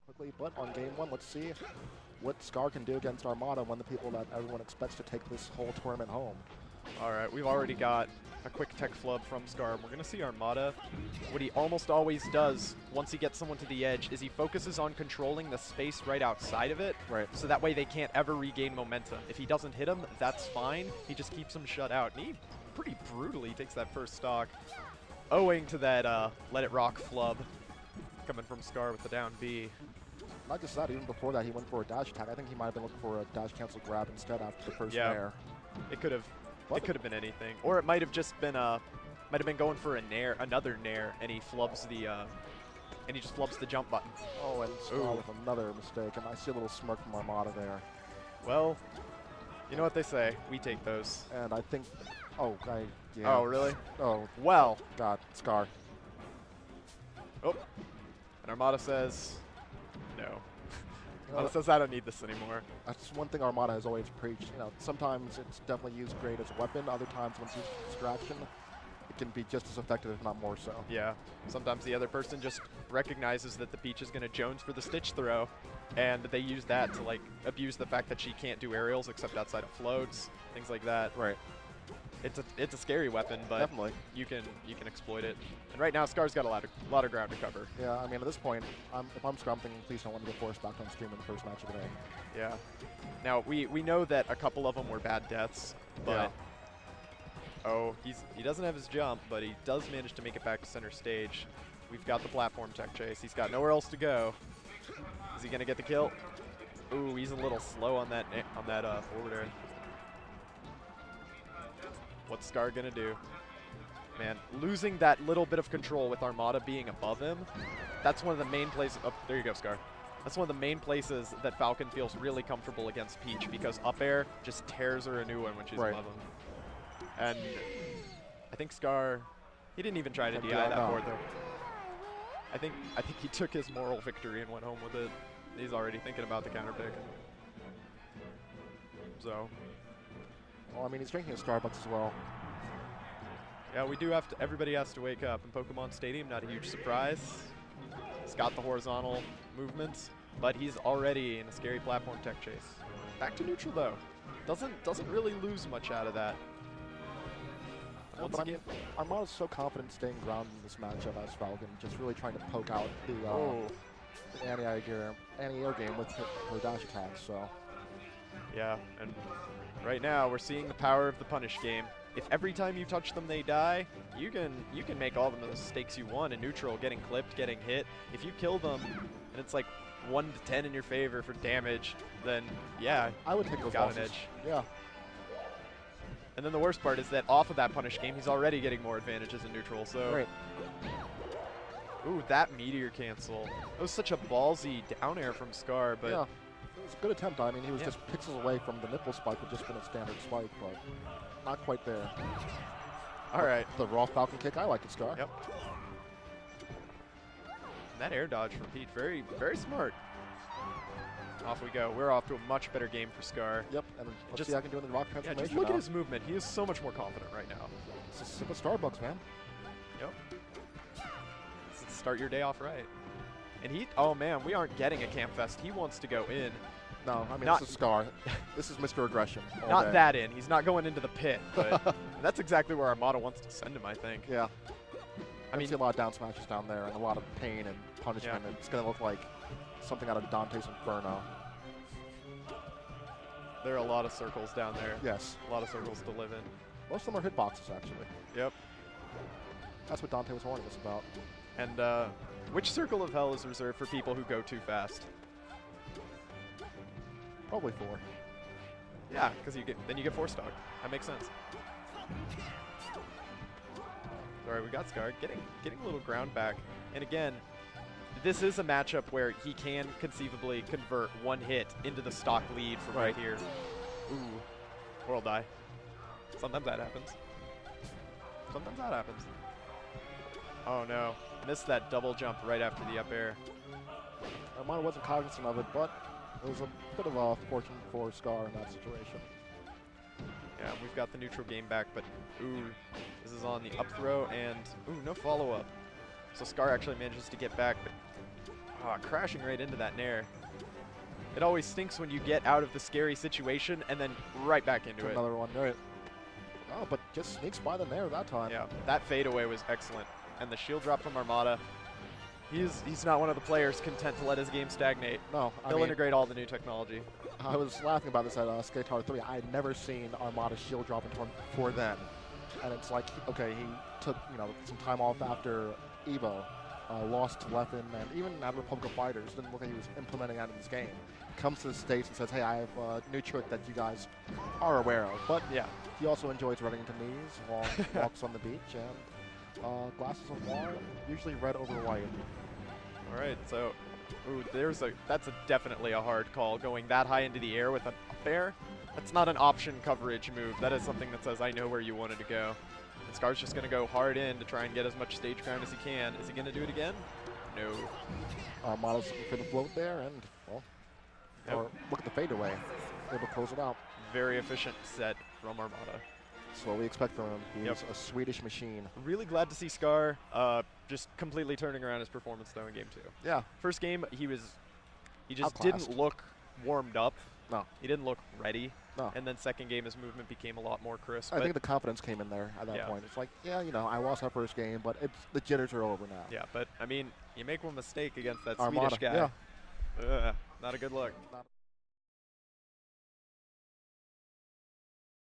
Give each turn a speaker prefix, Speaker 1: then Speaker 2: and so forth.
Speaker 1: Quickly, but on game one, let's see what Scar can do against Armada, one of the people that everyone expects to take this whole tournament home.
Speaker 2: All right, we've already got a quick tech flub from Scar. We're going to see Armada. What he almost always does once he gets someone to the edge is he focuses on controlling the space right outside of it.
Speaker 1: Right.
Speaker 2: So that way they can't ever regain momentum. If he doesn't hit him, that's fine. He just keeps them shut out. And he pretty brutally takes that first stock, owing to that let it rock flub coming from Scar with the down B.
Speaker 1: Not just that, even before that, he went for a dash attack. I think he might have been looking for a dash cancel grab instead after the first nair.
Speaker 2: It could have. It could have been anything, or it might have just been going for a nair, another nair, and he flubs the and he just flubs the jump button.
Speaker 1: Oh, and Scar with another mistake, and I see a little smirk from Armada there.
Speaker 2: Well, you know what they say, we take those.
Speaker 1: And I think, yeah.
Speaker 2: Oh, really?
Speaker 1: Oh,
Speaker 2: well.
Speaker 1: God, Scar.
Speaker 2: Oh, and Armada says, no. Armada says, I don't need this anymore.
Speaker 1: That's one thing Armada has always preached. You know, sometimes it's definitely used great as a weapon. Other times, when it's used as distraction, it can be just as effective, if not more so.
Speaker 2: Yeah. Sometimes the other person just recognizes that the Peach is going to Jones for the Stitch throw, and they use that to like abuse the fact that she can't do aerials except outside of floats, things like that.
Speaker 1: Right.
Speaker 2: It's a scary weapon, but
Speaker 1: definitely
Speaker 2: you can exploit it. And right now, Scar's got a lot of ground to cover.
Speaker 1: Yeah, I mean, at this point, if I'm Scar, I'm thinking, please don't let me get forced back on stream in the first match of the day.
Speaker 2: Yeah. Now we know that a couple of them were bad deaths, but he doesn't have his jump, but he does manage to make it back to center stage. We've got the platform tech chase. He's got nowhere else to go. Is he gonna get the kill? Ooh, he's a little slow on that forward air. What's Scar gonna do? Man, losing that little bit of control with Armada being above him, that's one of the main places. Oh, there you go, Scar. That's one of the main places that Falcon feels really comfortable against Peach, because up air just tears her a new one when she's above him. And I think Scar, he didn't even try to DI that forward though. I think he took his moral victory and went home with it. He's already thinking about the counter pick. So.
Speaker 1: Well, I mean, he's drinking a Starbucks as well.
Speaker 2: Yeah, we do have to, everybody has to wake up in Pokemon Stadium, not a huge surprise. He's got the horizontal movements, but he's already in a scary platform tech chase. Back to neutral though. Doesn't really lose much out of that.
Speaker 1: Well, but I mean, Armada's so confident staying grounded in this matchup as Falcon, just really trying to poke out the anti-air game with her dash attacks, so.
Speaker 2: Yeah, and right now we're seeing the power of the punish game. If every time you touch them they die, you can make all the mistakes you want in neutral, getting clipped, getting hit. If you kill them and it's like 1 to 10 in your favor for damage, then yeah,
Speaker 1: I would take those
Speaker 2: got
Speaker 1: losses.
Speaker 2: an edge.
Speaker 1: Yeah.
Speaker 2: And then the worst part is that off of that punish game, he's already getting more advantages in neutral. So,
Speaker 1: right.
Speaker 2: Ooh, that meteor cancel. That was such a ballsy down air from Scar, but
Speaker 1: yeah, it was a good attempt. I mean, he was just pixels away from the nipple spike, would just been a standard spike, but not quite there.
Speaker 2: All right.
Speaker 1: The raw Falcon kick, I like it, Scar.
Speaker 2: Yep. And that air dodge from Pete, very, very smart. Off we go. We're off to a much better game for Scar.
Speaker 1: Yep, and let's see how I can do in the rock transformation.
Speaker 2: Yeah, just look at his movement. He is so much more confident right now.
Speaker 1: It's a simple Starbucks, man.
Speaker 2: Yep. Start your day off right. And oh man, we aren't getting a Camp Fest. He wants to go in.
Speaker 1: No, I mean, this is Scar. This is Mr. Aggression.
Speaker 2: Not that in. He's not going into the pit, but that's exactly where Armada wants to send him, I think.
Speaker 1: Yeah.
Speaker 2: I mean,
Speaker 1: see a lot of down smashes down there and a lot of pain and punishment. Yeah. It's going to look like something out of Dante's Inferno.
Speaker 2: There are a lot of circles down there.
Speaker 1: Yes.
Speaker 2: A lot of circles to live in.
Speaker 1: Most of them are hitboxes, actually.
Speaker 2: Yep.
Speaker 1: That's what Dante was warning us about.
Speaker 2: And which circle of hell is reserved for people who go too fast?
Speaker 1: Probably 4.
Speaker 2: Yeah, because then you get 4 stock. That makes sense. All right, we got Scar getting a little ground back. And again, this is a matchup where he can conceivably convert one hit into the stock lead from right here. Ooh, world die. Sometimes that happens. Sometimes that happens. Oh no, missed that double jump right after the up air.
Speaker 1: Armada wasn't cognizant of it, but it was a bit of a fortune for Scar in that situation.
Speaker 2: Yeah, we've got the neutral game back, but ooh, this is on the up throw, and ooh, no follow-up. So Scar actually manages to get back, but crashing right into that nair. It always stinks when you get out of the scary situation and then right back into it.
Speaker 1: Another one, right? Oh, but just sneaks by the nair that time.
Speaker 2: Yeah, that fadeaway was excellent. And the shield drop from Armada. He's not one of the players content to let his game stagnate.
Speaker 1: No,
Speaker 2: He'll integrate all the new technology.
Speaker 1: I was laughing about this at Skatar 3. I had never seen Armada shield drop into him before then. And it's like, okay, he took, some time off after EVO, lost to Leffen, and even at Republic of Fighters, didn't look like he was implementing that in this game. Comes to the States and says, hey, I have a new trick that you guys are aware of. But yeah, he also enjoys running into knees, walks on the beach, and glasses of wine, usually red over white.
Speaker 2: All right, so ooh, that's definitely a hard call, going that high into the air with an up air. That's not an option coverage move. That is something that says, I know where you wanted to go. And Scar's just going to go hard in to try and get as much stage ground as he can. Is he going to do it again? No.
Speaker 1: Armada's looking for the float there, and, well, or look at the fadeaway. Able to close it out.
Speaker 2: Very efficient set from Armada.
Speaker 1: That's what we expect from him. He's a Swedish machine.
Speaker 2: Really glad to see Scar just completely turning around his performance, though, in Game 2.
Speaker 1: Yeah.
Speaker 2: First game, he just
Speaker 1: Outclassed.
Speaker 2: didn't look warmed up.
Speaker 1: No.
Speaker 2: He didn't look ready.
Speaker 1: No.
Speaker 2: And then second game, his movement became a lot more crisp.
Speaker 1: I think the confidence came in there at that point. It's like, yeah, I lost that first game, but the jitters are over now.
Speaker 2: Yeah, but, I mean, you make one mistake against that
Speaker 1: Armada,
Speaker 2: Swedish guy.
Speaker 1: Yeah.
Speaker 2: Not a good look.